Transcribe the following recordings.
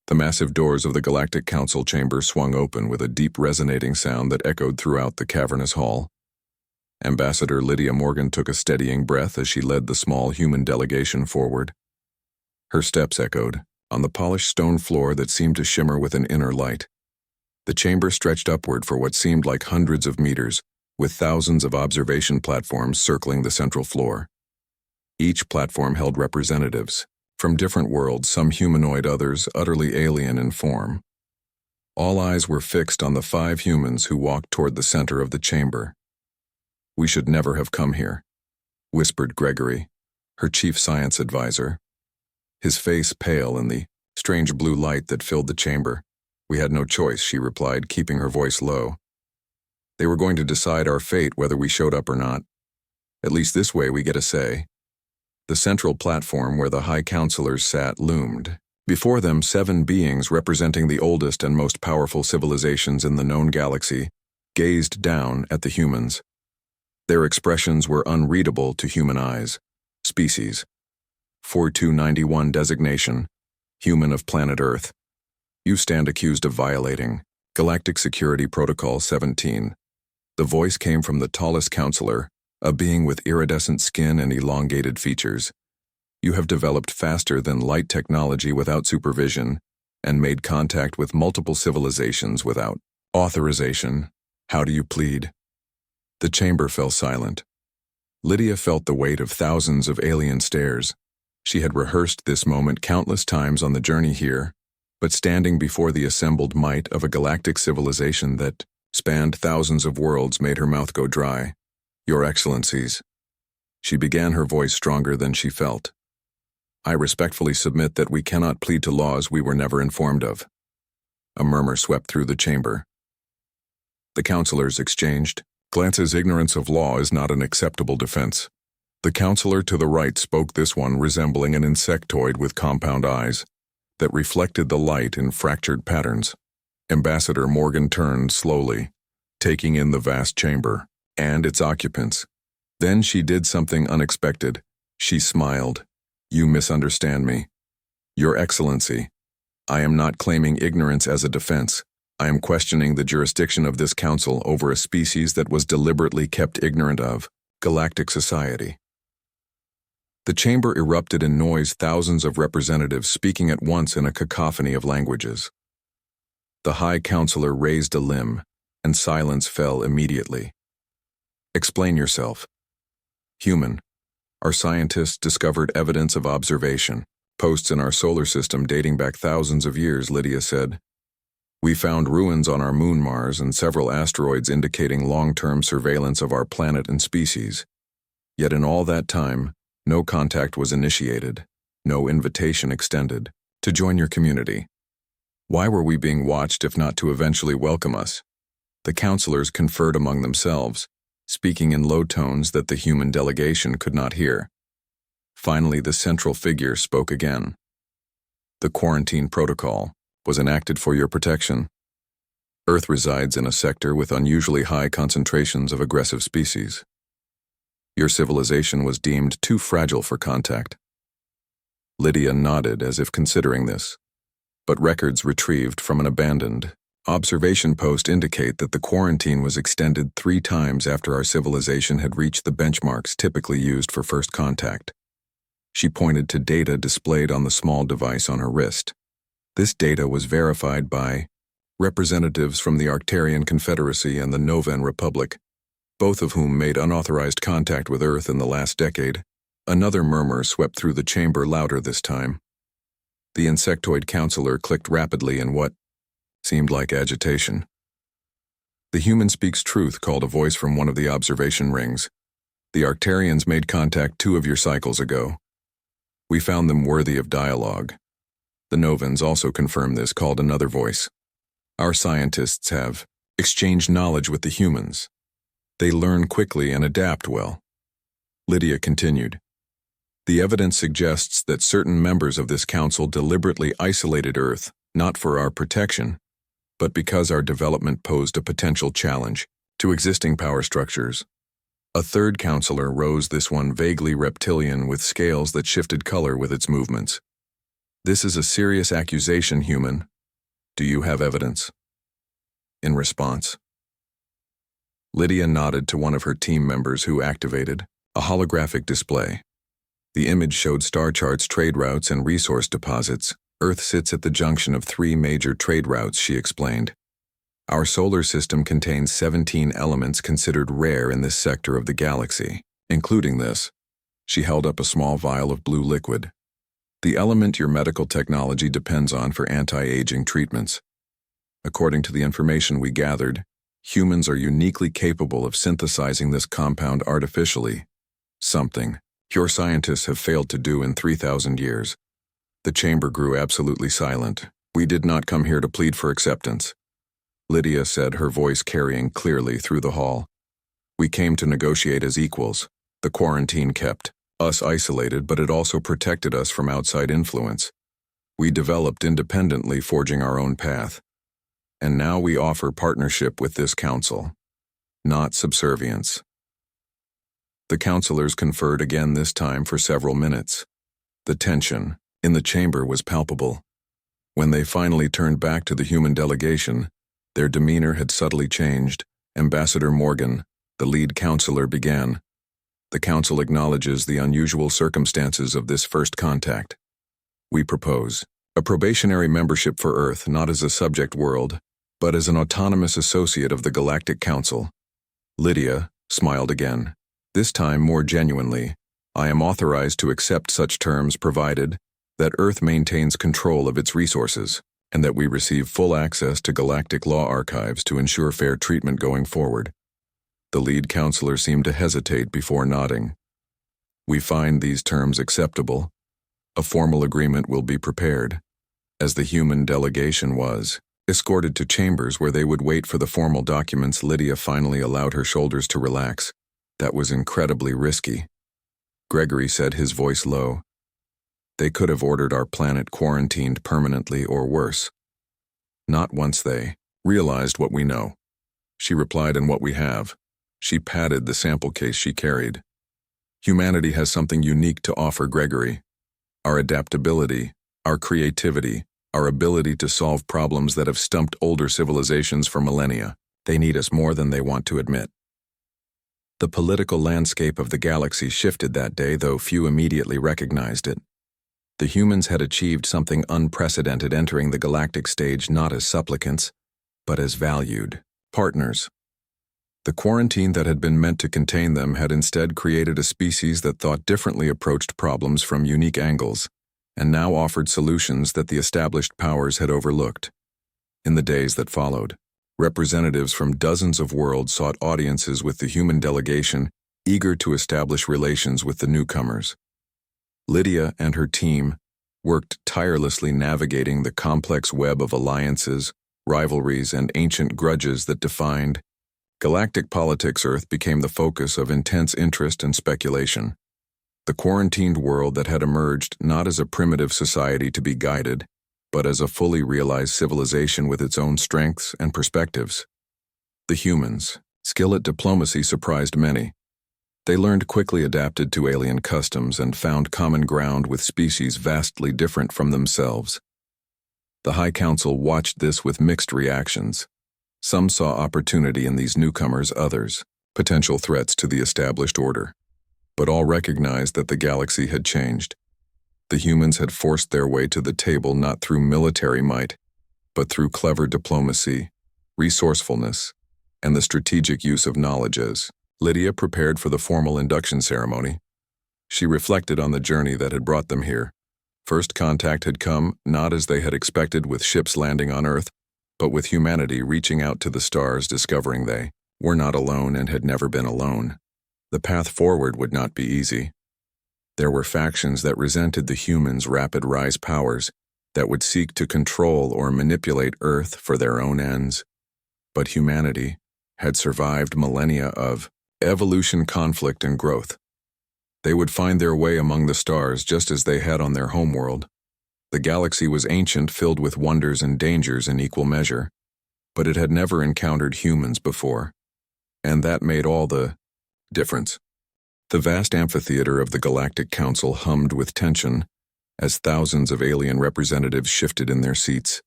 The massive doors of the Galactic Council chamber swung open with a deep resonating sound that echoed throughout the cavernous hall. Ambassador Lydia Morgan took a steadying breath as she led the small human delegation forward. Her steps echoed, on the polished stone floor that seemed to shimmer with an inner light. The chamber stretched upward for what seemed like hundreds of meters, with thousands of observation platforms circling the central floor. Each platform held representatives, from different worlds, some humanoid, others utterly alien in form. All eyes were fixed on the 5 humans who walked toward the center of the chamber. "We should never have come here," whispered Gregory, her chief science advisor. His face pale in the strange blue light that filled the chamber. "We had no choice," she replied, keeping her voice low. "They were going to decide our fate whether we showed up or not. At least this way we get a say." The central platform where the High Counselors sat loomed. Before them, 7 beings representing the oldest and most powerful civilizations in the known galaxy gazed down at the humans. Their expressions were unreadable to human eyes. Species: 4291 designation, human of planet Earth. You stand accused of violating Galactic Security Protocol 17. The voice came from the tallest counselor, a being with iridescent skin and elongated features. You have developed faster than light technology without supervision and made contact with multiple civilizations without authorization. How do you plead? The chamber fell silent. Lydia felt the weight of thousands of alien stares. She had rehearsed this moment countless times on the journey here, but standing before the assembled might of a galactic civilization that spanned thousands of worlds made her mouth go dry. "Your Excellencies." She began, her voice stronger than she felt. "I respectfully submit that we cannot plead to laws we were never informed of." A murmur swept through the chamber. The counselors exchanged glances. "Ignorance of law is not an acceptable defense." The counselor to the right spoke, this one resembling an insectoid with compound eyes that reflected the light in fractured patterns. Ambassador Morgan turned slowly, taking in the vast chamber and its occupants. Then she did something unexpected. She smiled. "You misunderstand me. Your Excellency, I am not claiming ignorance as a defense. I am questioning the jurisdiction of this council over a species that was deliberately kept ignorant of, galactic society." The chamber erupted in noise, thousands of representatives speaking at once in a cacophony of languages. The High Counselor raised a limb, and silence fell immediately. "Explain yourself." "Human. Our scientists discovered evidence of observation, posts in our solar system dating back thousands of years," Lydia said. "We found ruins on our moon Mars and several asteroids indicating long-term surveillance of our planet and species. Yet in all that time, no contact was initiated, no invitation extended to join your community. Why were we being watched if not to eventually welcome us?" The counselors conferred among themselves, speaking in low tones that the human delegation could not hear. Finally, the central figure spoke again. "The quarantine protocol was enacted for your protection. Earth resides in a sector with unusually high concentrations of aggressive species. Your civilization was deemed too fragile for contact." Lydia nodded as if considering this, but records retrieved from an abandoned observation post indicate that the quarantine was extended 3 times after our civilization had reached the benchmarks typically used for first contact. She pointed to data displayed on the small device on her wrist. This data was verified by representatives from the Arctarian Confederacy and the Novan Republic, both of whom made unauthorized contact with Earth in the last decade. Another murmur swept through the chamber, louder this time. The insectoid counselor clicked rapidly in what seemed like agitation. "The human speaks truth," called a voice from one of the observation rings. "The Arctarians made contact 2 of your cycles ago. We found them worthy of dialogue." The Novans also confirmed this, called another voice. "Our scientists have exchanged knowledge with the humans. They learn quickly and adapt well." Lydia continued. "The evidence suggests that certain members of this council deliberately isolated Earth, not for our protection, but because our development posed a potential challenge to existing power structures." A third counselor rose, this one vaguely reptilian with scales that shifted color with its movements. "This is a serious accusation, human. Do you have evidence?" In response, Lydia nodded to one of her team members who activated a holographic display. The image showed star charts, trade routes, and resource deposits. "Earth sits at the junction of 3 major trade routes," she explained. "Our solar system contains 17 elements considered rare in this sector of the galaxy, including this." She held up a small vial of blue liquid. "The element your medical technology depends on for anti-aging treatments. According to the information we gathered, humans are uniquely capable of synthesizing this compound artificially, something your scientists have failed to do in 3,000 years." The chamber grew absolutely silent. "We did not come here to plead for acceptance," Lydia said, her voice carrying clearly through the hall. "We came to negotiate as equals. The quarantine kept us isolated, but it also protected us from outside influence. We developed independently, forging our own path. And now we offer partnership with this council, not subservience." The counselors conferred again, this time for several minutes. The tension in the chamber was palpable. When they finally turned back to the human delegation, their demeanor had subtly changed. Ambassador Morgan, the lead counselor, began. "The council acknowledges the unusual circumstances of this first contact. We propose a probationary membership for Earth, not as a subject world, but as an autonomous associate of the Galactic Council." Lydia smiled again, this time more genuinely. "I am authorized to accept such terms provided that Earth maintains control of its resources, and that we receive full access to galactic law archives to ensure fair treatment going forward." The lead counselor seemed to hesitate before nodding. "We find these terms acceptable. A formal agreement will be prepared." As the human delegation was escorted to chambers where they would wait for the formal documents, Lydia finally allowed her shoulders to relax. "That was incredibly risky," Gregory said, his voice low. "They could have ordered our planet quarantined permanently, or worse. Not once they realized what we know," she replied, "and what we have." She patted the sample case she carried. "Humanity has something unique to offer, Gregory. Our adaptability, our creativity, our ability to solve problems that have stumped older civilizations for millennia. They need us more than they want to admit." The political landscape of the galaxy shifted that day, though few immediately recognized it. The humans had achieved something unprecedented, entering the galactic stage not as supplicants, but as valued partners. The quarantine that had been meant to contain them had instead created a species that thought differently, approached problems from unique angles, and now offered solutions that the established powers had overlooked. In the days that followed, representatives from dozens of worlds sought audiences with the human delegation, eager to establish relations with the newcomers. Lydia and her team worked tirelessly, navigating the complex web of alliances, rivalries, and ancient grudges that defined galactic politics. Earth became the focus of intense interest and speculation. The quarantined world that had emerged not as a primitive society to be guided, but as a fully realized civilization with its own strengths and perspectives. The humans' skill at diplomacy surprised many. They learned quickly, adapted to alien customs, and found common ground with species vastly different from themselves. The High Council watched this with mixed reactions. Some saw opportunity in these newcomers, others potential threats to the established order. But all recognized that the galaxy had changed. The humans had forced their way to the table not through military might, but through clever diplomacy, resourcefulness, and the strategic use of knowledge. As Lydia prepared for the formal induction ceremony, she reflected on the journey that had brought them here. First contact had come not as they had expected, with ships landing on Earth, but with humanity reaching out to the stars, discovering they were not alone and had never been alone. The path forward would not be easy. There were factions that resented the humans' rapid rise powers, that would seek to control or manipulate Earth for their own ends. But humanity had survived millennia of evolution, conflict, and growth. They would find their way among the stars just as they had on their homeworld. The galaxy was ancient, filled with wonders and dangers in equal measure, but it had never encountered humans before, and that made all the difference. The vast amphitheater of the Galactic Council hummed with tension as thousands of alien representatives shifted in their seats.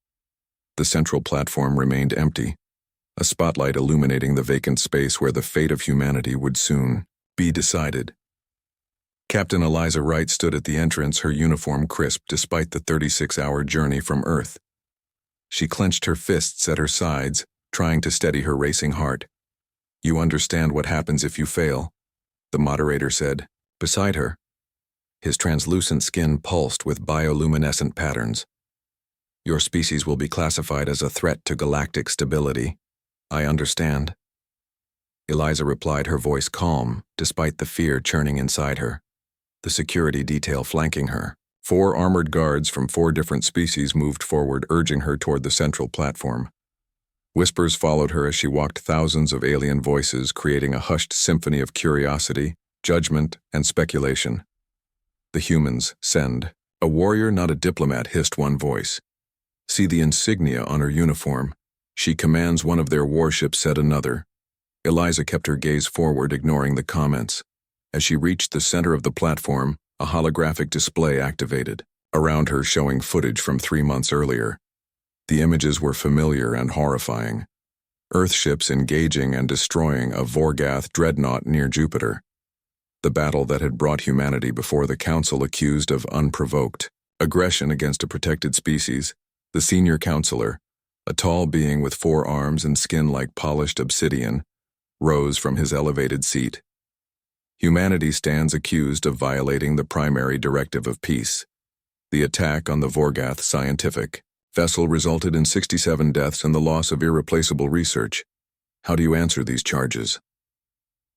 The central platform remained empty, a spotlight illuminating the vacant space where the fate of humanity would soon be decided. Captain Eliza Wright stood at the entrance, her uniform crisp despite the 36-hour journey from Earth. She clenched her fists at her sides, trying to steady her racing heart. "You understand what happens if you fail," the moderator said, beside her. His translucent skin pulsed with bioluminescent patterns. "Your species will be classified as a threat to galactic stability. I understand." Eliza replied, her voice calm, despite the fear churning inside her. The security detail flanking her, 4 armored guards from 4 different species, moved forward, urging her toward the central platform. Whispers followed her as she walked, thousands of alien voices creating a hushed symphony of curiosity, judgment, and speculation. "The humans send a warrior, not a diplomat," hissed one voice. "See the insignia on her uniform. She commands one of their warships," said another. Eliza kept her gaze forward, ignoring the comments. As she reached the center of the platform, a holographic display activated, around her showing footage from 3 months earlier. The images were familiar and horrifying. Earthships engaging and destroying a Vorgath dreadnought near Jupiter. The battle that had brought humanity before the Council, accused of unprovoked aggression against a protected species. The senior counselor, a tall being with 4 arms and skin like polished obsidian, rose from his elevated seat. "Humanity stands accused of violating the primary directive of peace. The attack on the Vorgath scientific vessel resulted in 67 deaths and the loss of irreplaceable research. How do you answer these charges?"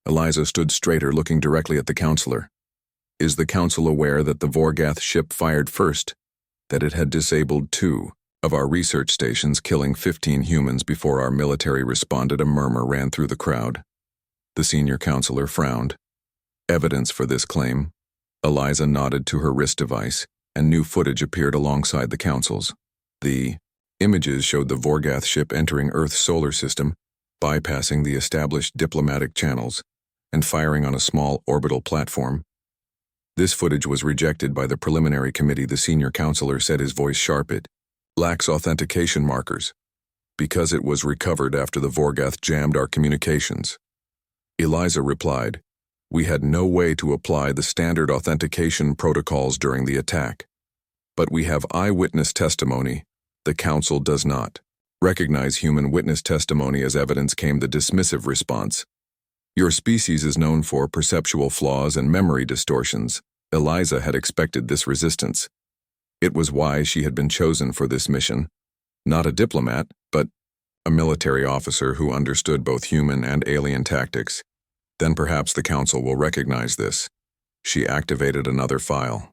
Eliza stood straighter, looking directly at the counselor. "Is the council aware that the Vorgath ship fired first, that it had disabled 2 of our research stations, killing 15 humans before our military responded?" A murmur ran through the crowd. The senior counselor frowned. "Evidence for this claim?" Eliza nodded to her wrist device, and new footage appeared alongside the council's. The images showed the Vorgath ship entering Earth's solar system, bypassing the established diplomatic channels, and firing on a small orbital platform. This footage was rejected by the preliminary committee, the senior counselor said, his voice sharp. "It lacks authentication markers, because it was recovered after the Vorgath jammed our communications." Eliza replied, "We had no way to apply the standard authentication protocols during the attack. But we have eyewitness testimony. The Council does not recognize human witness testimony as evidence," came the dismissive response. "Your species is known for perceptual flaws and memory distortions." Eliza had expected this resistance. It was why she had been chosen for this mission. Not a diplomat, but a military officer who understood both human and alien tactics. Then perhaps the Council will recognize this. She activated another file.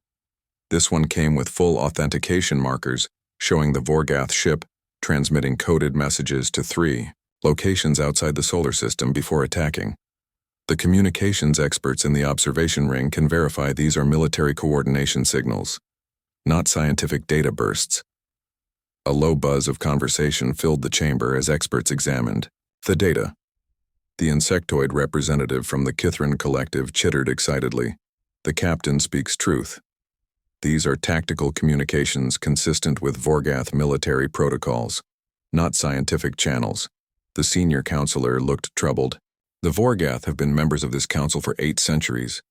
This one came with full authentication markers, showing the Vorgath ship transmitting coded messages to 3 locations outside the solar system before attacking. The communications experts in the observation ring can verify these are military coordination signals, not scientific data bursts. A low buzz of conversation filled the chamber as experts examined the data. The insectoid representative from the Kithran collective chittered excitedly. "The captain speaks truth. These are tactical communications consistent with Vorgath military protocols, not scientific channels." The senior counselor looked troubled. "The Vorgath have been members of this council for 8 centuries.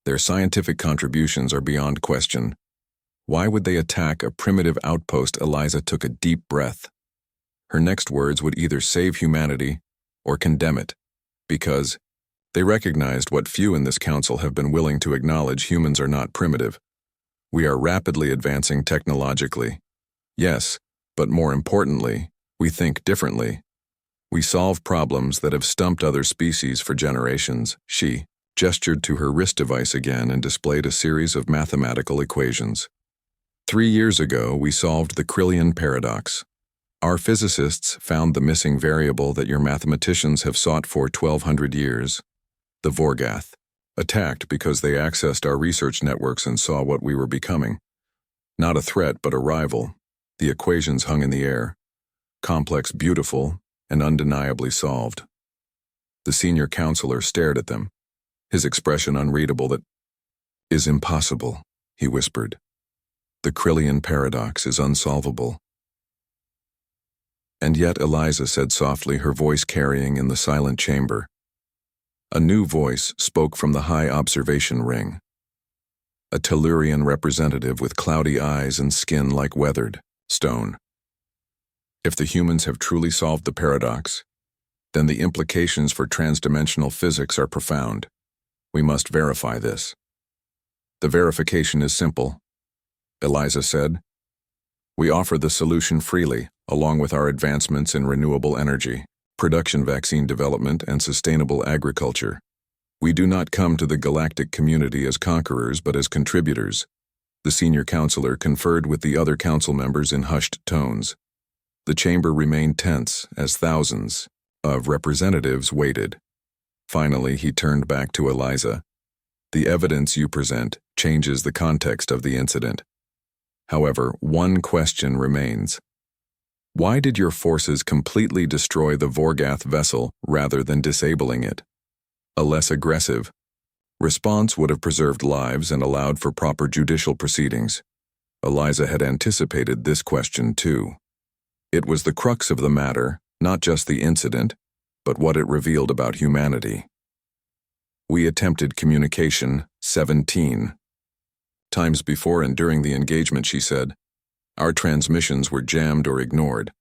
Their scientific contributions are beyond question. Why would they attack a primitive outpost?" Eliza took a deep breath. Her next words would either save humanity or condemn it, because they recognized what few in this council have been willing to acknowledge: humans are not primitive. We are rapidly advancing technologically. Yes, but more importantly, we think differently. We solve problems that have stumped other species for generations. She gestured to her wrist device again and displayed a series of mathematical equations. 3 years ago, we solved the Krillian paradox. Our physicists found the missing variable that your mathematicians have sought for 1,200 years. The Vorgath attacked because they accessed our research networks and saw what we were becoming. Not a threat, but a rival. The equations hung in the air. Complex, beautiful, and undeniably solved. The senior counselor stared at them, his expression unreadable. "That is impossible," he whispered. The Krillian paradox is unsolvable. And yet, Eliza said softly, her voice carrying in the silent chamber. A new voice spoke from the high observation ring. A Tellurian representative with cloudy eyes and skin like weathered stone. If the humans have truly solved the paradox, then the implications for transdimensional physics are profound. We must verify this. The verification is simple, Eliza said. We offer the solution freely, along with our advancements in renewable energy, production vaccine development, and sustainable agriculture. We do not come to the galactic community as conquerors, but as contributors. The senior counselor conferred with the other council members in hushed tones. The chamber remained tense as thousands of representatives waited. Finally, he turned back to Eliza. The evidence you present changes the context of the incident. However, one question remains. Why did your forces completely destroy the Vorgath vessel rather than disabling it? A less aggressive response would have preserved lives and allowed for proper judicial proceedings. Eliza had anticipated this question too. It was the crux of the matter, not just the incident, but what it revealed about humanity. We attempted communication 17 times before and during the engagement, she said. Our transmissions were jammed or ignored.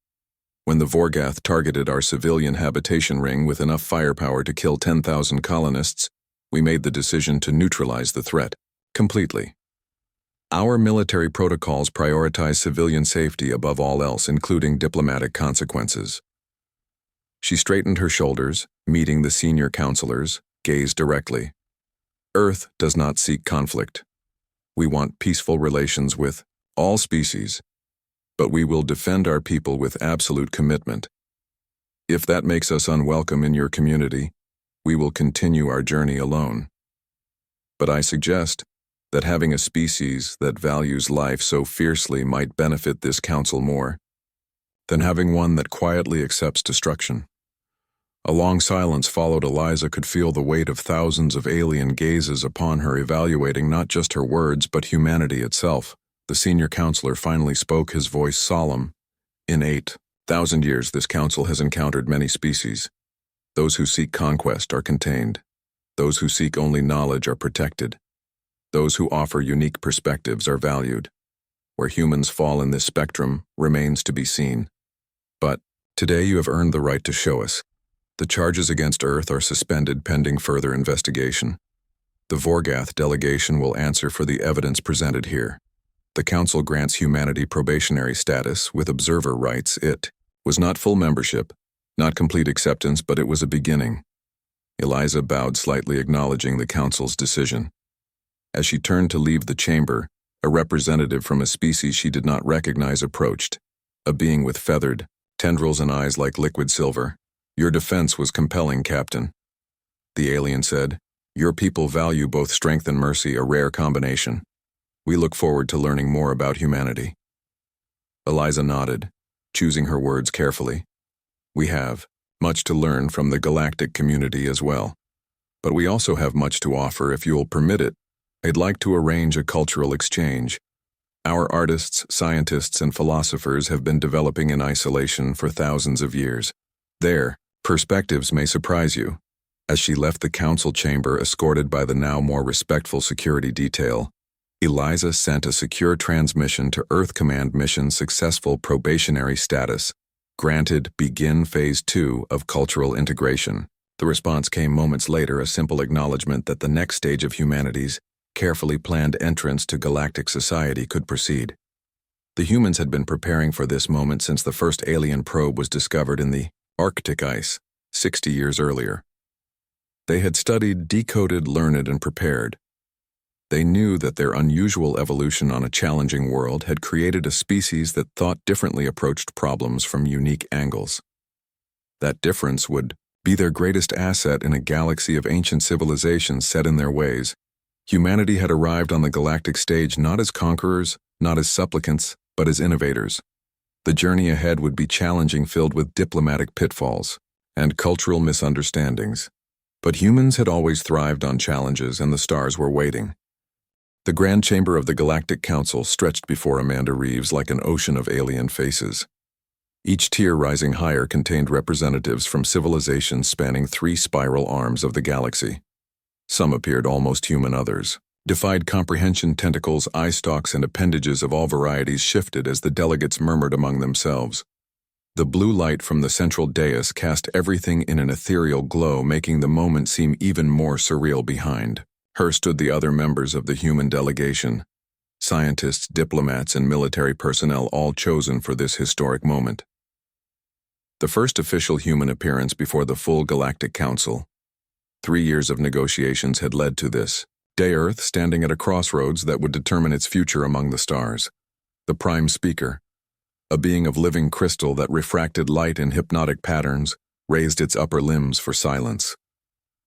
When the Vorgath targeted our civilian habitation ring with enough firepower to kill 10,000 colonists, we made the decision to neutralize the threat completely. Our military protocols prioritize civilian safety above all else, including diplomatic consequences. She straightened her shoulders, meeting the senior counselors, gazed directly. Earth does not seek conflict. We want peaceful relations with all species, but we will defend our people with absolute commitment. If that makes us unwelcome in your community, we will continue our journey alone. But I suggest that having a species that values life so fiercely might benefit this council more than having one that quietly accepts destruction. A long silence followed. Eliza could feel the weight of thousands of alien gazes upon her, evaluating not just her words but humanity itself. The senior counselor finally spoke, his voice solemn. In 8,000 years, this council has encountered many species. Those who seek conquest are contained. Those who seek only knowledge are protected. Those who offer unique perspectives are valued. Where humans fall in this spectrum remains to be seen. But today you have earned the right to show us. The charges against Earth are suspended pending further investigation. The Vorgath delegation will answer for the evidence presented here. The Council grants humanity probationary status with observer rights. It was not full membership, not complete acceptance, but it was a beginning. Eliza bowed slightly, acknowledging the Council's decision. As she turned to leave the chamber, a representative from a species she did not recognize approached. A being with feathered tendrils and eyes like liquid silver. Your defense was compelling, Captain. The alien said, Your people value both strength and mercy, a rare combination. We look forward to learning more about humanity. Eliza nodded, choosing her words carefully. We have much to learn from the galactic community as well. But we also have much to offer. If you'll permit it, I'd like to arrange a cultural exchange. Our artists, scientists, and philosophers have been developing in isolation for thousands of years. Their perspectives may surprise you. As she left the council chamber, escorted by the now more respectful security detail, Eliza sent a secure transmission to Earth Command mission: successful probationary status. Granted, begin phase 2 of cultural integration. The response came moments later, a simple acknowledgement that the next stage of humanity's carefully planned entrance to galactic society could proceed. The humans had been preparing for this moment since the first alien probe was discovered in the Arctic ice 60 years earlier. They had studied, decoded, learned, and prepared. They knew that their unusual evolution on a challenging world had created a species that thought differently, approached problems from unique angles. That difference would be their greatest asset in a galaxy of ancient civilizations set in their ways. Humanity had arrived on the galactic stage not as conquerors, not as supplicants, but as innovators. The journey ahead would be challenging, filled with diplomatic pitfalls and cultural misunderstandings. But humans had always thrived on challenges, and the stars were waiting. The Grand Chamber of the Galactic Council stretched before Amanda Reeves like an ocean of alien faces. Each tier rising higher contained representatives from civilizations spanning 3 spiral arms of the galaxy. Some appeared almost human, others defied comprehension. Tentacles, eye stalks, and appendages of all varieties shifted as the delegates murmured among themselves. The blue light from the central dais cast everything in an ethereal glow, making the moment seem even more surreal. Behind her stood the other members of the human delegation, scientists, diplomats, and military personnel, all chosen for this historic moment. The first official human appearance before the full Galactic Council. 3 years of negotiations had led to this day, Earth standing at a crossroads that would determine its future among the stars. The Prime Speaker, a being of living crystal that refracted light in hypnotic patterns, raised its upper limbs for silence.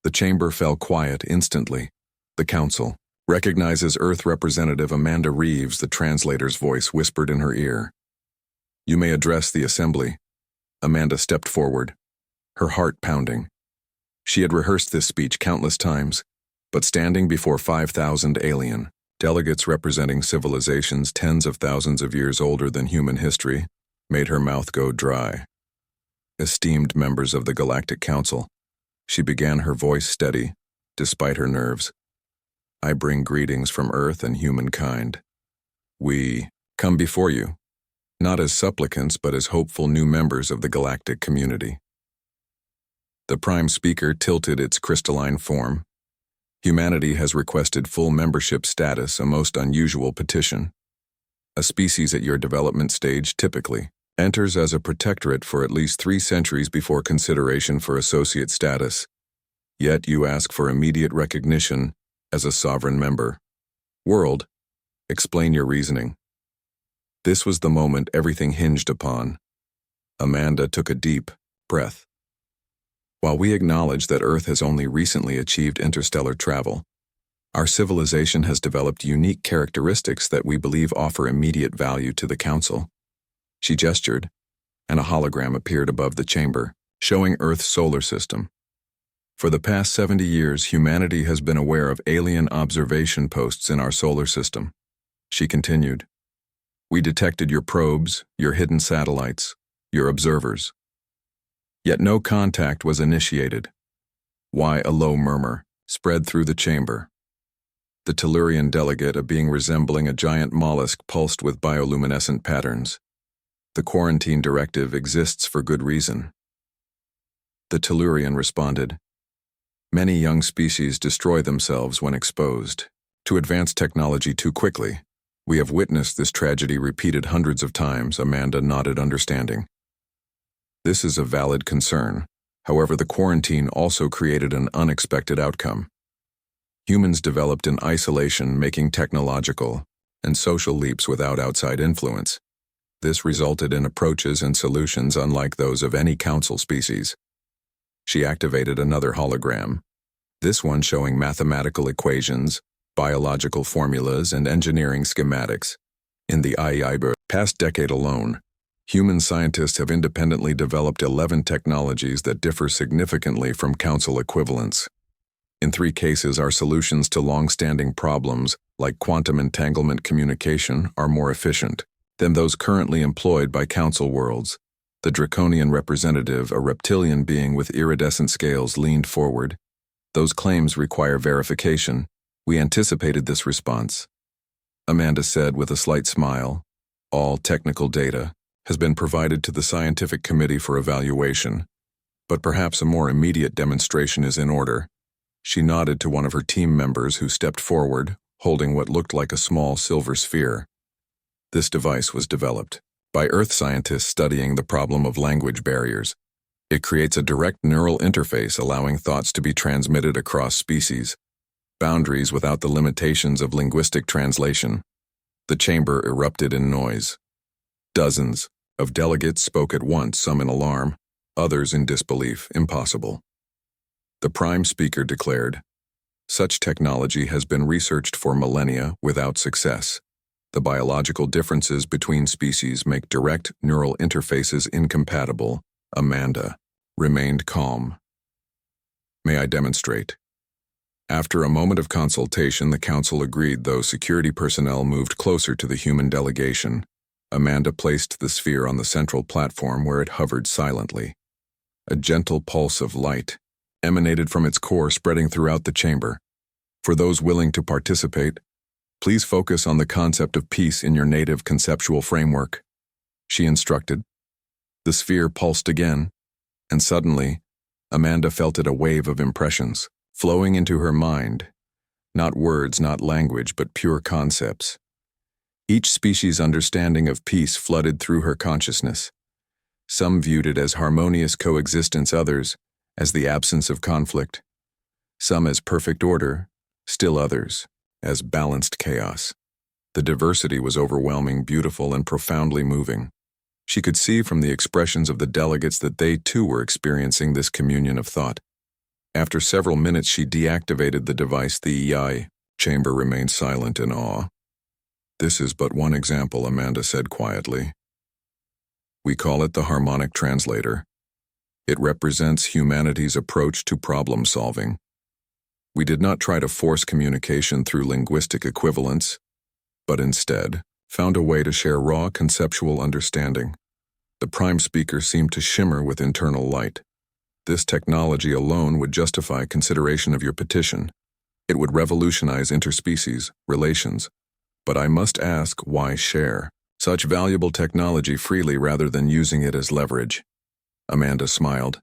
The chamber fell quiet instantly. The Council recognizes Earth Representative Amanda Reeves. The translator's voice whispered in her ear. "You may address the Assembly." Amanda stepped forward, her heart pounding. She had rehearsed this speech countless times, but standing before 5,000 alien delegates representing civilizations tens of thousands of years older than human history made her mouth go dry. "Esteemed members of the Galactic Council," she began, her voice steady, despite her nerves, "I bring greetings from Earth and humankind. We come before you, not as supplicants but as hopeful new members of the galactic community." The Prime Speaker tilted its crystalline form. "Humanity has requested full membership status, a most unusual petition. A species at your development stage typically enters as a protectorate for at least 3 centuries before consideration for associate status. Yet you ask for immediate recognition as a sovereign member. World, explain your reasoning." This was the moment everything hinged upon. Amanda took a deep breath. "While we acknowledge that Earth has only recently achieved interstellar travel, our civilization has developed unique characteristics that we believe offer immediate value to the Council." She gestured, and a hologram appeared above the chamber, showing Earth's solar system. "For the past 70 years, humanity has been aware of alien observation posts in our solar system," she continued. "We detected your probes, your hidden satellites, your observers. Yet no contact was initiated." Why? A low murmur spread through the chamber. The Tellurian delegate, a being resembling a giant mollusk, pulsed with bioluminescent patterns. "The quarantine directive exists for good reason." The Tellurian responded, "Many young species destroy themselves when exposed to advanced technology too quickly. We have witnessed this tragedy repeated hundreds of times." Amanda nodded, understanding. "This is a valid concern. However, the quarantine also created an unexpected outcome. Humans developed in isolation, making technological and social leaps without outside influence. This resulted in approaches and solutions unlike those of any Council species." She activated another hologram, this one showing mathematical equations, biological formulas, and engineering schematics. In the past decade alone, human scientists have independently developed 11 technologies that differ significantly from Council equivalents. In 3 cases, our solutions to long-standing problems, like quantum entanglement communication, are more efficient than those currently employed by Council worlds. The Draconian representative, a reptilian being with iridescent scales, leaned forward. "Those claims require verification. We anticipated this response," Amanda said with a slight smile. "All technical data has been provided to the Scientific Committee for evaluation, but perhaps a more immediate demonstration is in order." She nodded to one of her team members who stepped forward, holding what looked like a small silver sphere. This device was developed by Earth scientists studying the problem of language barriers. It creates a direct neural interface, allowing thoughts to be transmitted across species boundaries without the limitations of linguistic translation. The chamber erupted in noise. Dozens of delegates spoke at once, some in alarm, others in disbelief. "Impossible." The Prime Speaker declared, "Such technology has been researched for millennia without success. The biological differences between species make direct neural interfaces incompatible." Amanda remained calm. "May I demonstrate?" After a moment of consultation, the council agreed, though security personnel moved closer to the human delegation. Amanda placed the sphere on the central platform where it hovered silently. A gentle pulse of light emanated from its core, spreading throughout the chamber. For those willing to participate, please focus on the concept of peace in your native conceptual framework, she instructed. The sphere pulsed again, and suddenly, Amanda felt it, a wave of impressions flowing into her mind. Not words, not language, but pure concepts. Each species' understanding of peace flooded through her consciousness. Some viewed it as harmonious coexistence, others as the absence of conflict. Some as perfect order, still others as balanced chaos. The diversity was overwhelming, beautiful, and profoundly moving. She could see from the expressions of the delegates that they too were experiencing this communion of thought. After several minutes, she deactivated the device. The EI chamber remained silent in awe. "This is but one example," Amanda said quietly. "We call it the harmonic translator. It represents humanity's approach to problem solving. We did not try to force communication through linguistic equivalents, but instead found a way to share raw conceptual understanding." The prime speaker seemed to shimmer with internal light. "This technology alone would justify consideration of your petition. It would revolutionize interspecies relations. But I must ask, why share such valuable technology freely rather than using it as leverage?" Amanda smiled.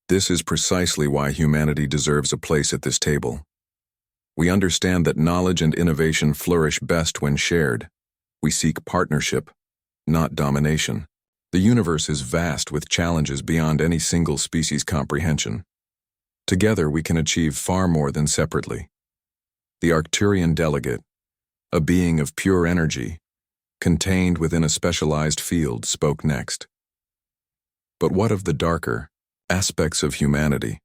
"This is precisely why humanity deserves a place at this table. We understand that knowledge and innovation flourish best when shared. We seek partnership, not domination. The universe is vast, with challenges beyond any single species' comprehension. Together we can achieve far more than separately." The Arcturian delegate, a being of pure energy, contained within a specialized field, spoke next. "But what of the darker aspects of humanity?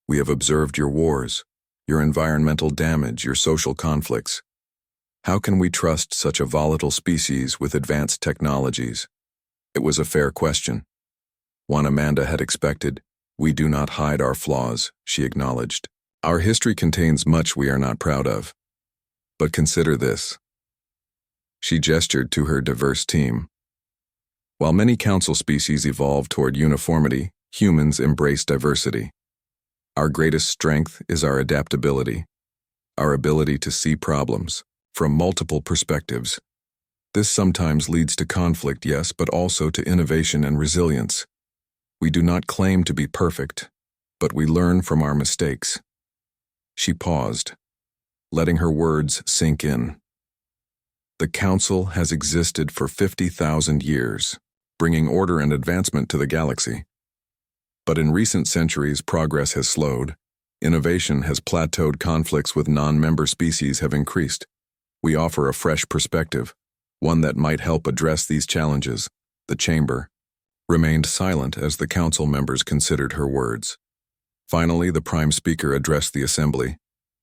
We have observed your wars, your environmental damage, your social conflicts. How can we trust such a volatile species with advanced technologies?" It was a fair question, one Amanda had expected. "We do not hide our flaws," she acknowledged. "Our history contains much we are not proud of. But consider this." She gestured to her diverse team. "While many council species evolved toward uniformity, humans embrace diversity. Our greatest strength is our adaptability, our ability to see problems from multiple perspectives. This sometimes leads to conflict, yes, but also to innovation and resilience. We do not claim to be perfect, but we learn from our mistakes." She paused, letting her words sink in. "The Council has existed for 50,000 years, bringing order and advancement to the galaxy. But in recent centuries, progress has slowed. Innovation has plateaued. Conflicts with non-member species have increased. We offer a fresh perspective, one that might help address these challenges." The chamber remained silent as the council members considered her words. Finally, the prime speaker addressed the assembly.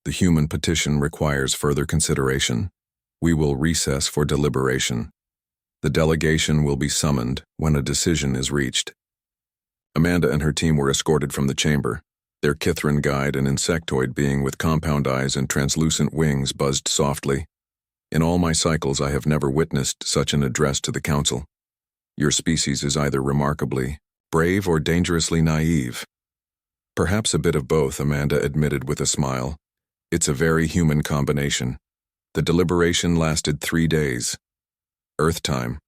"The human petition requires further consideration. We will recess for deliberation. The delegation will be summoned when a decision is reached." Amanda and her team were escorted from the chamber. Their Kithran guide, an insectoid being with compound eyes and translucent wings, buzzed softly. "In all my cycles, I have never witnessed such an address to the council. Your species is either remarkably brave or dangerously naive." "Perhaps a bit of both," Amanda admitted with a smile. "It's a very human combination." The deliberation lasted 3 days. Earth time.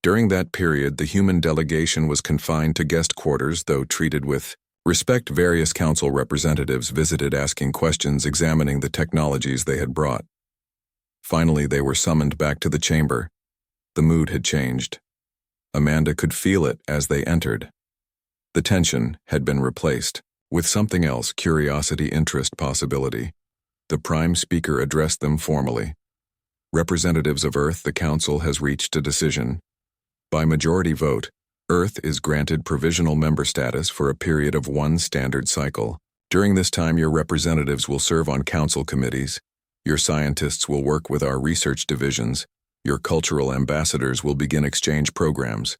During that period, the human delegation was confined to guest quarters, though treated with respect. Various council representatives visited, asking questions, examining the technologies they had brought. Finally, they were summoned back to the chamber. The mood had changed. Amanda could feel it as they entered. The tension had been replaced with something else: curiosity, interest, possibility. The prime speaker addressed them formally. "Representatives of Earth, the Council has reached a decision. By majority vote, Earth is granted provisional member status for a period of 1 standard cycle. During this time, your representatives will serve on council committees. Your scientists will work with our research divisions. Your cultural ambassadors will begin exchange programs.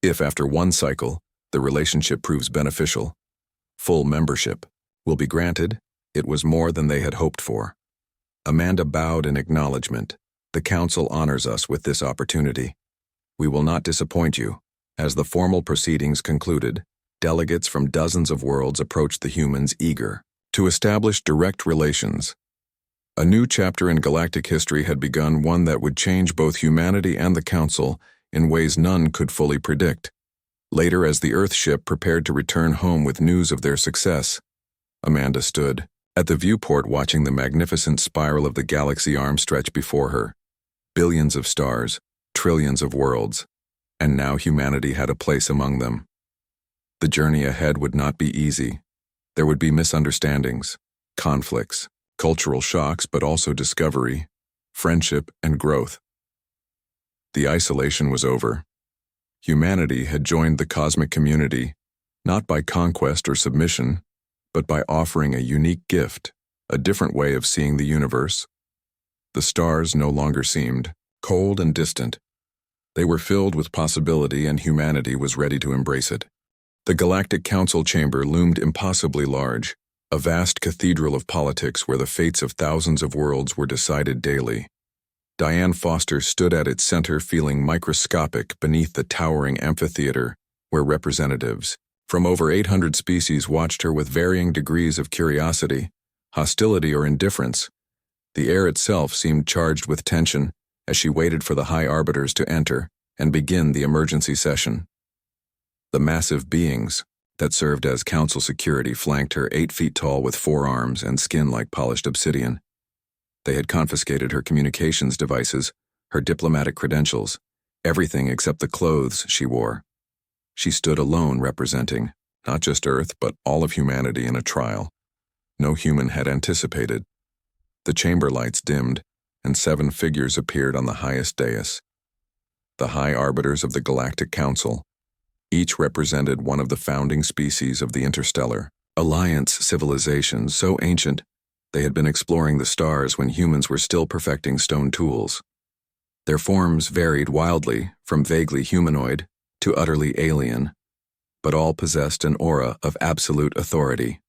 If after 1 cycle, the relationship proves beneficial, full membership will be granted, It was more than they had hoped for. Amanda bowed in acknowledgement. The Council honors us with this opportunity. We will not disappoint you. As the formal proceedings concluded, delegates from dozens of worlds approached the humans eager to establish direct relations. A new chapter in galactic history had begun, one that would change both humanity and the Council in ways none could fully predict. Later, as the Earth ship prepared to return home with news of their success, Amanda stood at the viewport watching the magnificent spiral of the galaxy arm stretch before her. Billions of stars, trillions of worlds, and now humanity had a place among them. The journey ahead would not be easy. There would be misunderstandings, conflicts, cultural shocks, but also discovery, friendship, and growth. The isolation was over. Humanity had joined the cosmic community, not by conquest or submission, but by offering a unique gift, a different way of seeing the universe. The stars no longer seemed cold and distant. They were filled with possibility, and humanity was ready to embrace it. The Galactic Council chamber loomed impossibly large, a vast cathedral of politics where the fates of thousands of worlds were decided daily. Diane Foster stood at its center, feeling microscopic beneath the towering amphitheater where representatives from over 800 species watched her with varying degrees of curiosity, hostility, or indifference. The air itself seemed charged with tension as she waited for the High Arbiters to enter and begin the emergency session. The massive beings that served as council security flanked her, 8 feet tall with 4 arms and skin like polished obsidian. They had confiscated her communications devices, her diplomatic credentials, everything except the clothes she wore. She stood alone, representing not just Earth but all of humanity in a trial no human had anticipated. The chamber lights dimmed, and 7 figures appeared on the highest dais. The High Arbiters of the Galactic Council. Each represented one of the founding species of the interstellar Alliance civilization, so ancient they had been exploring the stars when humans were still perfecting stone tools. Their forms varied wildly, from vaguely humanoid to utterly alien, but all possessed an aura of absolute authority.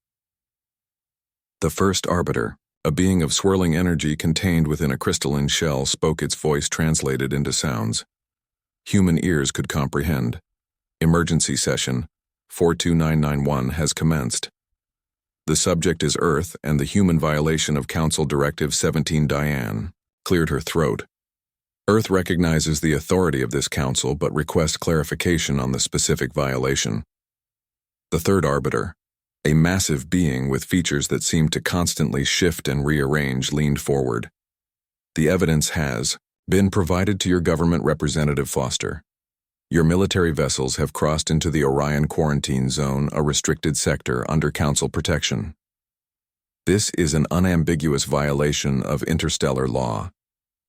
The first arbiter, a being of swirling energy contained within a crystalline shell, spoke, its voice translated into sounds human ears could comprehend. Emergency session 42991 has commenced. The subject is Earth, and the human violation of Council Directive 17. Diane cleared her throat. Earth recognizes the authority of this council but requests clarification on the specific violation. The third arbiter, a massive being with features that seemed to constantly shift and rearrange, leaned forward. The evidence has been provided to your government representative, Foster. Your military vessels have crossed into the Orion Quarantine Zone, a restricted sector under Council protection. This is an unambiguous violation of interstellar law.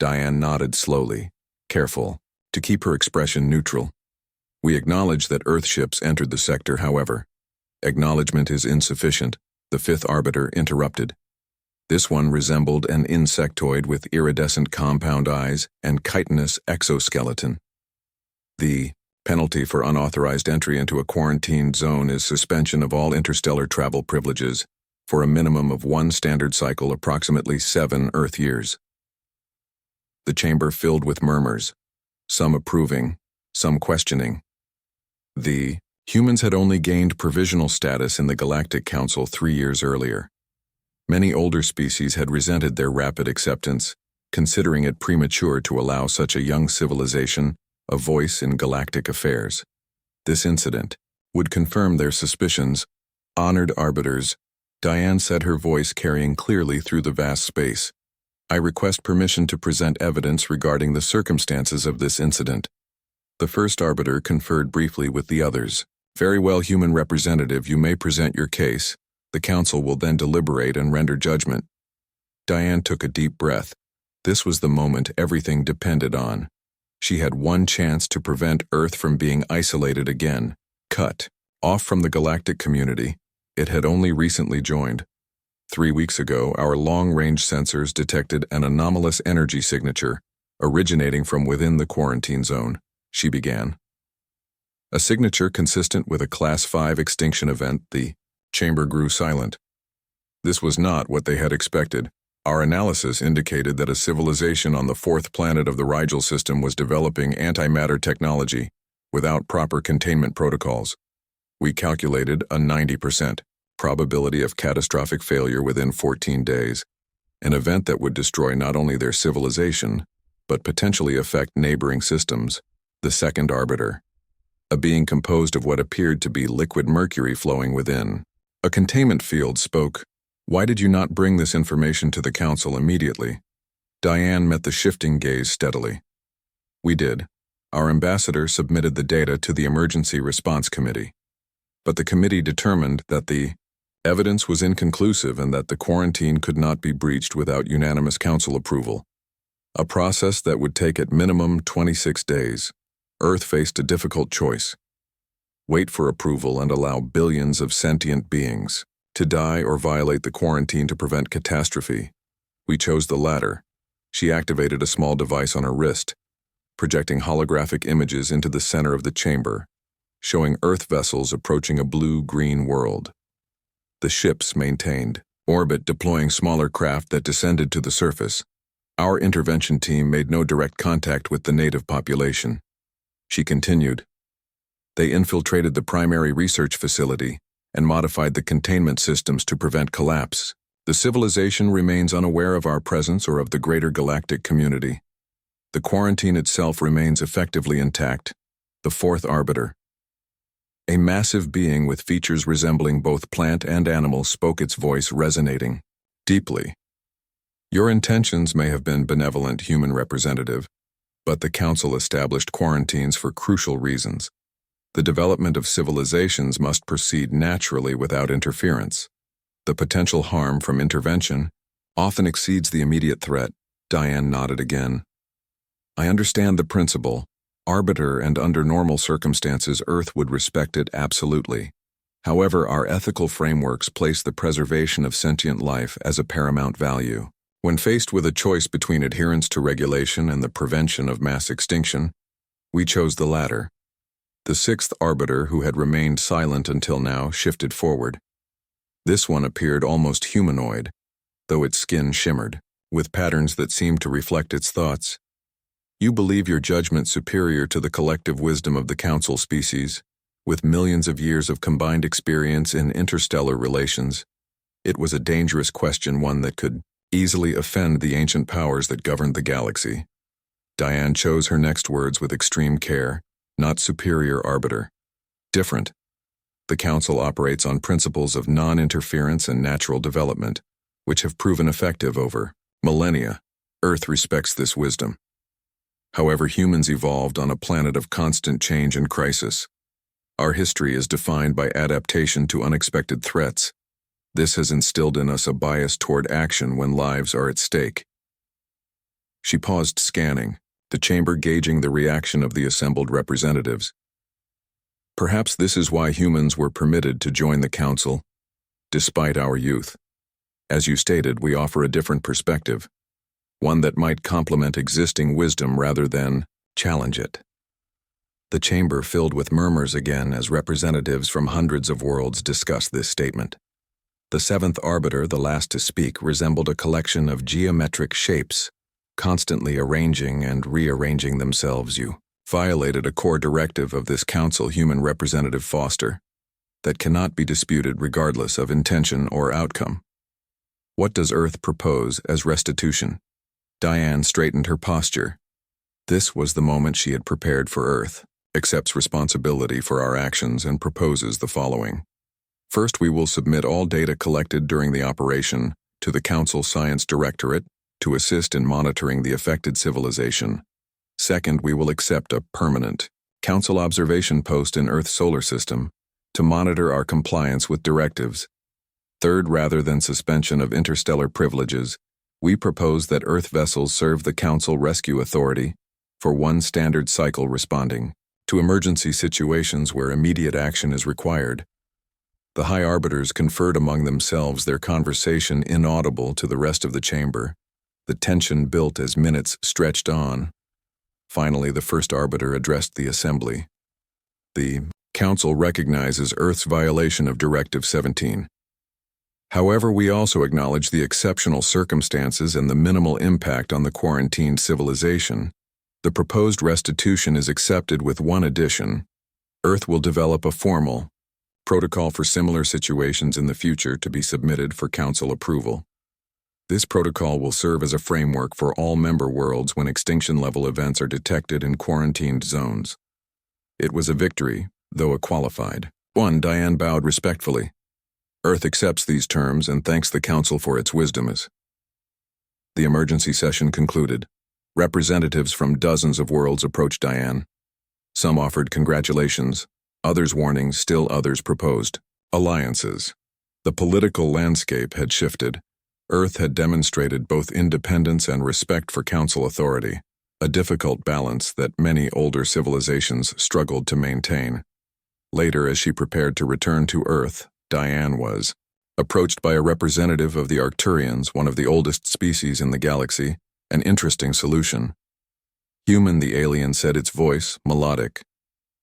Diane nodded slowly, careful to keep her expression neutral. We acknowledge that Earth ships entered the sector, however. Acknowledgement is insufficient, the 5th arbiter interrupted. This one resembled an insectoid with iridescent compound eyes and chitinous exoskeleton. The penalty for unauthorized entry into a quarantined zone is suspension of all interstellar travel privileges for a minimum of 1 standard cycle, approximately 7 Earth years. The chamber filled with murmurs, some approving, some questioning. The humans had only gained provisional status in the Galactic Council 3 years earlier. Many older species had resented their rapid acceptance, considering it premature to allow such a young civilization a voice in galactic affairs. This incident would confirm their suspicions. Honored arbiters, Diane said, her voice carrying clearly through the vast space. I request permission to present evidence regarding the circumstances of this incident. The first arbiter conferred briefly with the others. Very well, human representative, you may present your case. The council will then deliberate and render judgment. Diane took a deep breath. This was the moment everything depended on. She had one chance to prevent Earth from being isolated again, cut off from the galactic community it had only recently joined. 3 weeks ago, our long-range sensors detected an anomalous energy signature originating from within the quarantine zone, she began. A signature consistent with a Class 5 extinction event. The chamber grew silent. This was not what they had expected. Our analysis indicated that a civilization on the fourth planet of the Rigel system was developing antimatter technology without proper containment protocols. We calculated a 90% probability of catastrophic failure within 14 days, an event that would destroy not only their civilization, but potentially affect neighboring systems. The second arbiter, a being composed of what appeared to be liquid mercury flowing within. A containment field spoke. Why did you not bring this information to the council immediately? Diane met the shifting gaze steadily. We did. Our ambassador submitted the data to the Emergency Response Committee. But the committee determined that the evidence was inconclusive and that the quarantine could not be breached without unanimous council approval. A process that would take at minimum 26 days. Earth faced a difficult choice. Wait for approval and allow billions of sentient beings to die or violate the quarantine to prevent catastrophe. We chose the latter. She activated a small device on her wrist, projecting holographic images into the center of the chamber, showing Earth vessels approaching a blue-green world. The ships maintained orbit, deploying smaller craft that descended to the surface. Our intervention team made no direct contact with the native population. She continued. They infiltrated the primary research facility and modified the containment systems to prevent collapse. The civilization remains unaware of our presence or of the greater galactic community. The quarantine itself remains effectively intact. The fourth arbiter, a massive being with features resembling both plant and animal, spoke, its voice resonating deeply. Your intentions may have been benevolent, human representative, but the council established quarantines for crucial reasons. The development of civilizations must proceed naturally without interference. The potential harm from intervention often exceeds the immediate threat. Diane nodded again. I understand the principle. Arbiter, and under normal circumstances, Earth would respect it absolutely. However, our ethical frameworks place the preservation of sentient life as a paramount value. When faced with a choice between adherence to regulation and the prevention of mass extinction, we chose the latter. The sixth arbiter, who had remained silent until now, shifted forward. This one appeared almost humanoid, though its skin shimmered, with patterns that seemed to reflect its thoughts. You believe your judgment superior to the collective wisdom of the council species, with millions of years of combined experience in interstellar relations. It was a dangerous question, one that could easily offend the ancient powers that governed the galaxy. Diane chose her next words with extreme care. Not superior arbiter. Different. The council operates on principles of non-interference and natural development, which have proven effective over millennia. Earth respects this wisdom. However, humans evolved on a planet of constant change and crisis. Our history is defined by adaptation to unexpected threats. This has instilled in us a bias toward action when lives are at stake. She paused, scanning the chamber, gauging the reaction of the assembled representatives. Perhaps this is why humans were permitted to join the council, despite our youth. As you stated, we offer a different perspective, one that might complement existing wisdom rather than challenge it. The chamber filled with murmurs again as representatives from hundreds of worlds discussed this statement. The seventh arbiter, the last to speak, resembled a collection of geometric shapes, constantly arranging and rearranging themselves. You violated a core directive of this council, human representative Foster, that cannot be disputed regardless of intention or outcome. What does Earth propose as restitution? Diane straightened her posture. This was the moment she had prepared for. Earth accepts responsibility for our actions and proposes the following. First, we will submit all data collected during the operation to the Council Science Directorate to assist in monitoring the affected civilization. Second, we will accept a permanent Council observation post in Earth's solar system to monitor our compliance with directives. Third, rather than suspension of interstellar privileges, we propose that Earth vessels serve the Council Rescue Authority for one standard cycle, responding to emergency situations where immediate action is required. The High Arbiters conferred among themselves, their conversation inaudible to the rest of the chamber. The tension built as minutes stretched on. Finally, the first arbiter addressed the assembly. The Council recognizes Earth's violation of Directive 17. However, we also acknowledge the exceptional circumstances and the minimal impact on the quarantined civilization. The proposed restitution is accepted with one addition. Earth will develop a formal protocol for similar situations in the future to be submitted for Council approval. This protocol will serve as a framework for all member worlds when extinction-level events are detected in quarantined zones. It was a victory, though a qualified one. Diane bowed respectfully. Earth accepts these terms and thanks the Council for its wisdom. As the emergency session concluded, representatives from dozens of worlds approached Diane. Some offered congratulations, others warnings, still others proposed alliances. The political landscape had shifted. Earth had demonstrated both independence and respect for Council authority, a difficult balance that many older civilizations struggled to maintain. Later, as she prepared to return to Earth, Diane was approached by a representative of the Arcturians, one of the oldest species in the galaxy. An interesting solution. Human, the alien said, its voice melodic.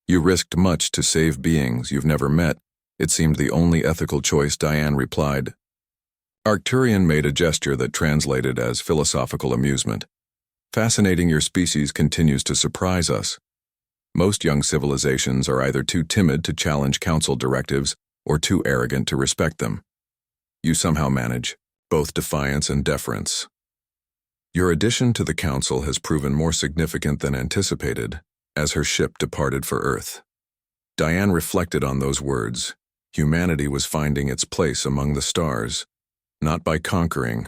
You risked much to save beings you've never met. It seemed the only ethical choice, Diane replied. Arcturian made a gesture that translated as philosophical amusement. Fascinating, your species continues to surprise us. Most young civilizations are either too timid to challenge Council directives or too arrogant to respect them. You somehow manage both defiance and deference. Your addition to the Council has proven more significant than anticipated as her ship departed for Earth. Diane reflected on those words. Humanity was finding its place among the stars, not by conquering,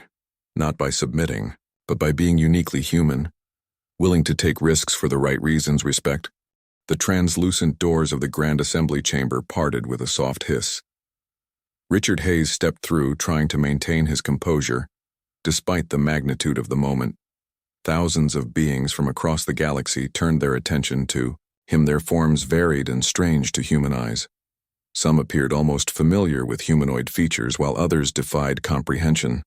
not by submitting, but by being uniquely human, willing to take risks for the right reasons. Respect. The translucent doors of the Grand Assembly Chamber parted with a soft hiss. Richard Hayes stepped through, trying to maintain his composure, despite the magnitude of the moment. Thousands of beings from across the galaxy turned their attention to him. Their forms varied and strange to human eyes. Some appeared almost familiar with humanoid features, while others defied comprehension.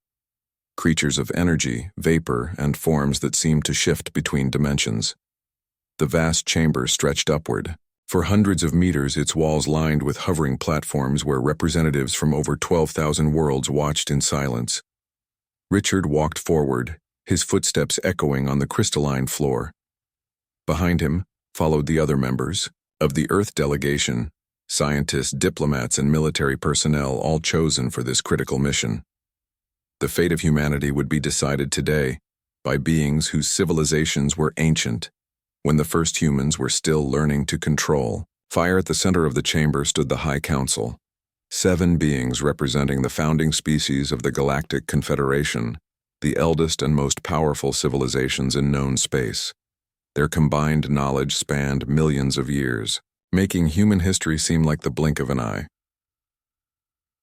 Creatures of energy, vapor, and forms that seemed to shift between dimensions. The vast chamber stretched upward. For hundreds of meters, its walls lined with hovering platforms where representatives from over 12,000 worlds watched in silence. Richard walked forward, his footsteps echoing on the crystalline floor. Behind him followed the other members of the Earth delegation, scientists, diplomats, and military personnel, all chosen for this critical mission. The fate of humanity would be decided today by beings whose civilizations were ancient, when the first humans were still learning to control. Fire at the center of the chamber stood the High Council, 7 beings representing the founding species of the Galactic Confederation, the eldest and most powerful civilizations in known space. Their combined knowledge spanned millions of years, making human history seem like the blink of an eye.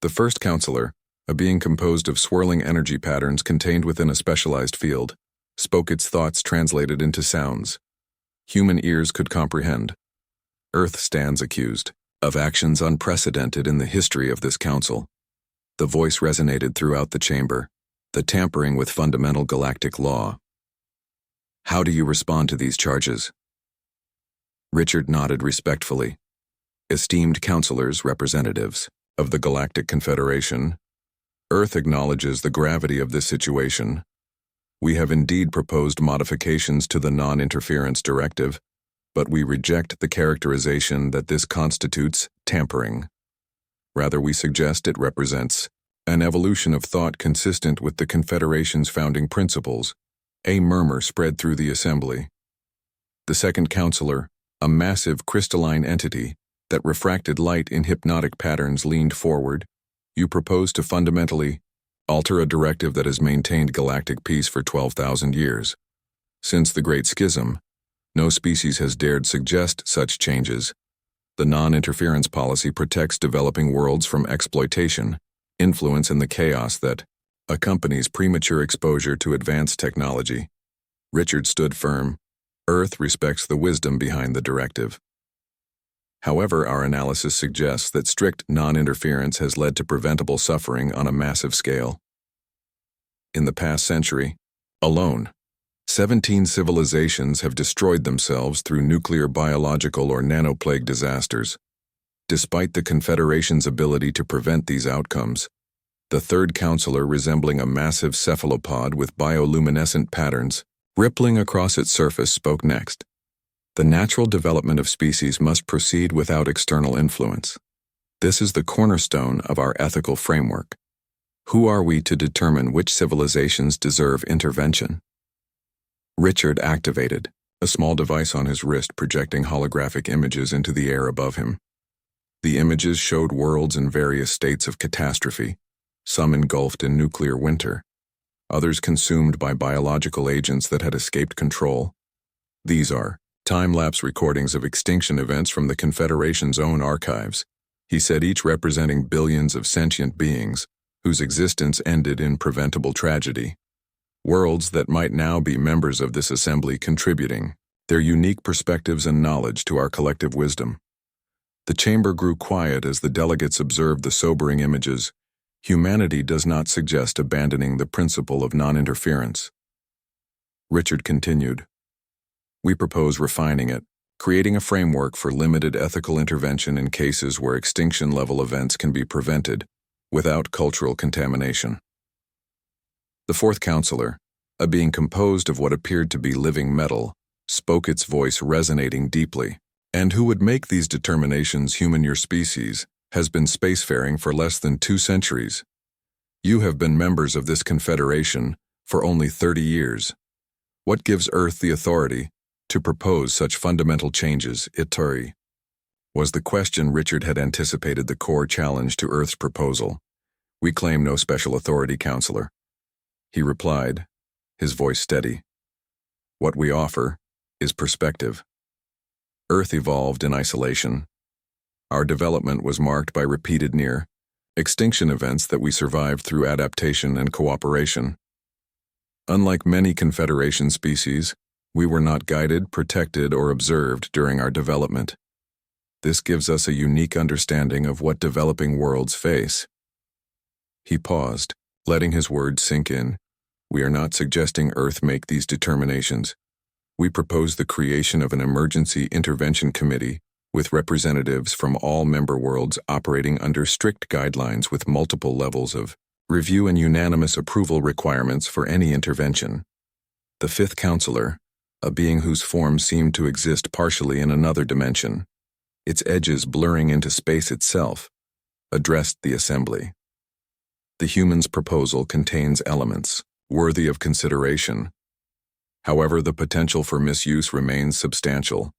The first counselor, a being composed of swirling energy patterns contained within a specialized field, spoke its thoughts translated into sounds human ears could comprehend. Earth stands accused of actions unprecedented in the history of this council. The voice resonated throughout the chamber, the tampering with fundamental galactic law. How do you respond to these charges? Richard nodded respectfully. Esteemed counselors, representatives of the Galactic Confederation, Earth acknowledges the gravity of this situation. We have indeed proposed modifications to the non-interference directive, but we reject the characterization that this constitutes tampering. Rather, we suggest it represents an evolution of thought consistent with the Confederation's founding principles. A murmur spread through the assembly. The second counselor, a massive crystalline entity that refracted light in hypnotic patterns, leaned forward. You propose to fundamentally alter a directive that has maintained galactic peace for 12,000 years. Since the Great Schism, no species has dared suggest such changes. The non-interference policy protects developing worlds from exploitation, influence, and the chaos that accompanies premature exposure to advanced technology. Richard stood firm. Earth respects the wisdom behind the directive. However, our analysis suggests that strict non-interference has led to preventable suffering on a massive scale. In the past century alone, 17 civilizations have destroyed themselves through nuclear, biological, or nanoplague disasters. Despite the Confederation's ability to prevent these outcomes, The third counselor, resembling a massive cephalopod with bioluminescent patterns rippling across its surface, spoke next. The natural development of species must proceed without external influence. This is the cornerstone of our ethical framework. Who are we to determine which civilizations deserve intervention? Richard activated, a small device on his wrist projecting holographic images into the air above him. The images showed worlds in various states of catastrophe, some engulfed in nuclear winter, others consumed by biological agents that had escaped control. These are time-lapse recordings of extinction events from the Confederation's own archives, he said, each representing billions of sentient beings whose existence ended in preventable tragedy. Worlds that might now be members of this assembly, contributing their unique perspectives and knowledge to our collective wisdom. The chamber grew quiet as the delegates observed the sobering images. Humanity does not suggest abandoning the principle of non-interference. Richard continued. We propose refining it, creating a framework for limited ethical intervention in cases where extinction-level events can be prevented without cultural contamination. The fourth counselor, a being composed of what appeared to be living metal, spoke, its voice resonating deeply. And who would make these determinations? Human, your species has been spacefaring for less than 2 centuries. You have been members of this confederation for only 30 years. What gives Earth the authority to propose such fundamental changes? Ituri was the question. Richard had anticipated the core challenge to Earth's proposal. We claim no special authority, counselor, he replied, his voice steady. What we offer is perspective. Earth evolved in isolation. Our development was marked by repeated near-extinction events that we survived through adaptation and cooperation. Unlike many Confederation species, we were not guided, protected, or observed during our development. This gives us a unique understanding of what developing worlds face. He paused, letting his words sink in. We are not suggesting Earth make these determinations. We propose the creation of an emergency intervention committee with representatives from all member worlds operating under strict guidelines with multiple levels of review and unanimous approval requirements for any intervention. The fifth counselor, a being whose form seemed to exist partially in another dimension, its edges blurring into space itself, addressed the assembly. The human's proposal contains elements worthy of consideration. However, the potential for misuse remains substantial.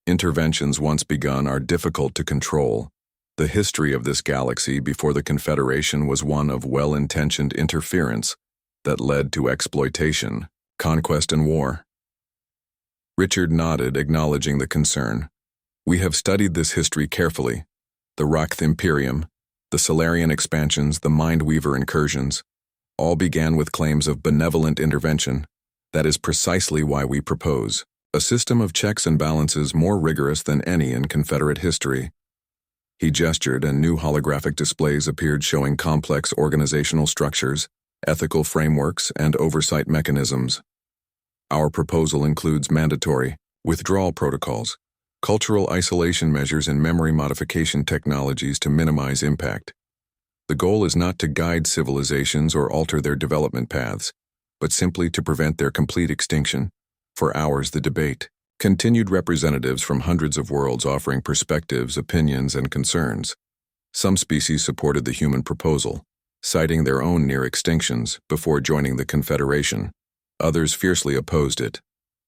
Interventions once begun are difficult to control. The history of this galaxy before the Confederation was one of well-intentioned interference that led to exploitation, conquest, and war. Richard nodded, acknowledging the concern. We have studied this history carefully. The Rakth Imperium, the Solarian expansions, the Mindweaver incursions, all began with claims of benevolent intervention. That is precisely why we propose a system of checks and balances more rigorous than any in Confederate history. He gestured, and new holographic displays appeared showing complex organizational structures, ethical frameworks, and oversight mechanisms. Our proposal includes mandatory withdrawal protocols, cultural isolation measures, and memory modification technologies to minimize impact. The goal is not to guide civilizations or alter their development paths, but simply to prevent their complete extinction. For hours the debate continued, representatives from hundreds of worlds offering perspectives, opinions, and concerns. Some species supported the human proposal, citing their own near extinctions before joining the Confederation. Others fiercely opposed it,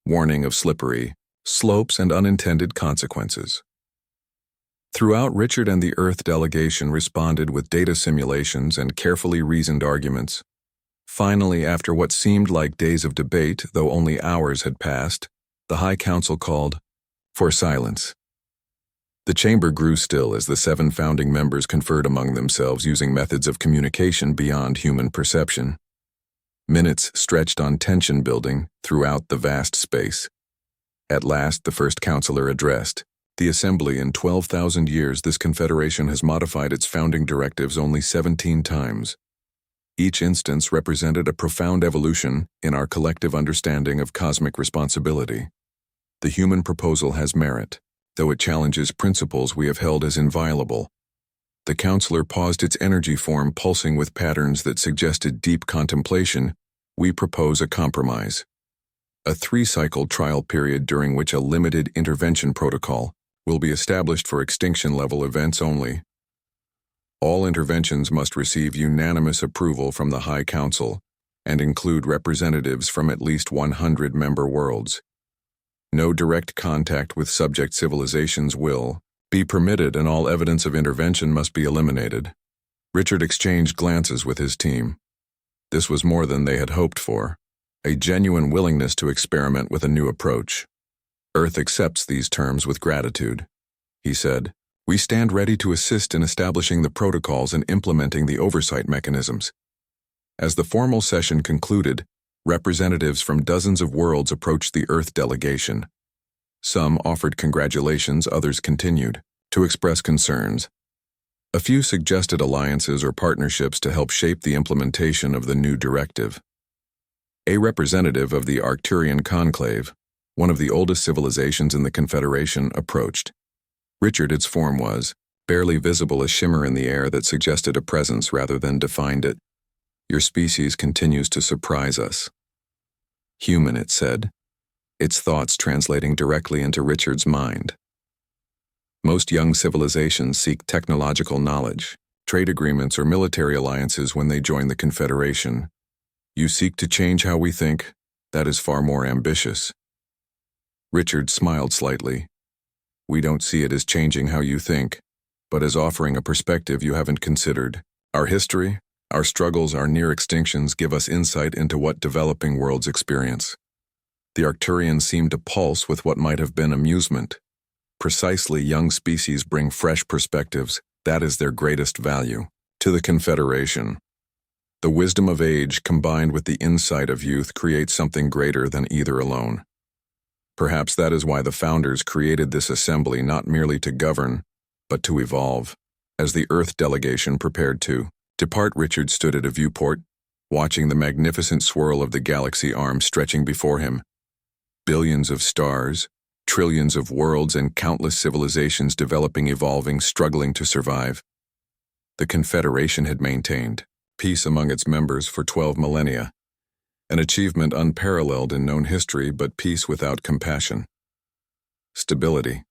warning of slippery slopes and unintended consequences. Throughout, Richard and the Earth delegation responded with data simulations and carefully reasoned arguments. Finally, after what seemed like days of debate, though only hours had passed, the High Council called for silence. The chamber grew still as the 7 founding members conferred among themselves using methods of communication beyond human perception. Minutes stretched on tension building throughout the vast space. At last, the first counselor addressed. The Assembly, in 12,000 years, this confederation has modified its founding directives only 17 times. Each instance represented a profound evolution in our collective understanding of cosmic responsibility. The human proposal has merit, though it challenges principles we have held as inviolable. The counselor paused, its energy form pulsing with patterns that suggested deep contemplation. We propose a compromise. A 3-cycle trial period during which a limited intervention protocol will be established for extinction-level events only. All interventions must receive unanimous approval from the High Council and include representatives from at least 100 member worlds. No direct contact with subject civilizations will be permitted, and all evidence of intervention must be eliminated. Richard exchanged glances with his team. This was more than they had hoped for, a genuine willingness to experiment with a new approach. Earth accepts these terms with gratitude, he said. We stand ready to assist in establishing the protocols and implementing the oversight mechanisms. As the formal session concluded, representatives from dozens of worlds approached the Earth delegation. Some offered congratulations, others continued to express concerns. A few suggested alliances or partnerships to help shape the implementation of the new directive. A representative of the Arcturian Conclave, one of the oldest civilizations in the Confederation, approached. Richard, its form was barely visible, a shimmer in the air that suggested a presence rather than defined it. Your species continues to surprise us. Human, it said, its thoughts translating directly into Richard's mind. Most young civilizations seek technological knowledge, trade agreements, or military alliances when they join the Confederation. You seek to change how we think. That is far more ambitious. Richard smiled slightly. We don't see it as changing how you think, but as offering a perspective you haven't considered. Our history, our struggles, our near extinctions give us insight into what developing worlds experience. The Arcturians seem to pulse with what might have been amusement. Precisely, young species bring fresh perspectives. That is their greatest value. To the Confederation, the wisdom of age combined with the insight of youth creates something greater than either alone. Perhaps that is why the founders created this assembly, not merely to govern, but to evolve. As the Earth delegation prepared to depart, Richard stood at a viewport, watching the magnificent swirl of the galaxy arm stretching before him. Billions of stars, trillions of worlds, and countless civilizations developing, evolving, struggling to survive. The Confederation had maintained peace among its members for 12 millennia. An achievement unparalleled in known history, but peace without compassion. Stability.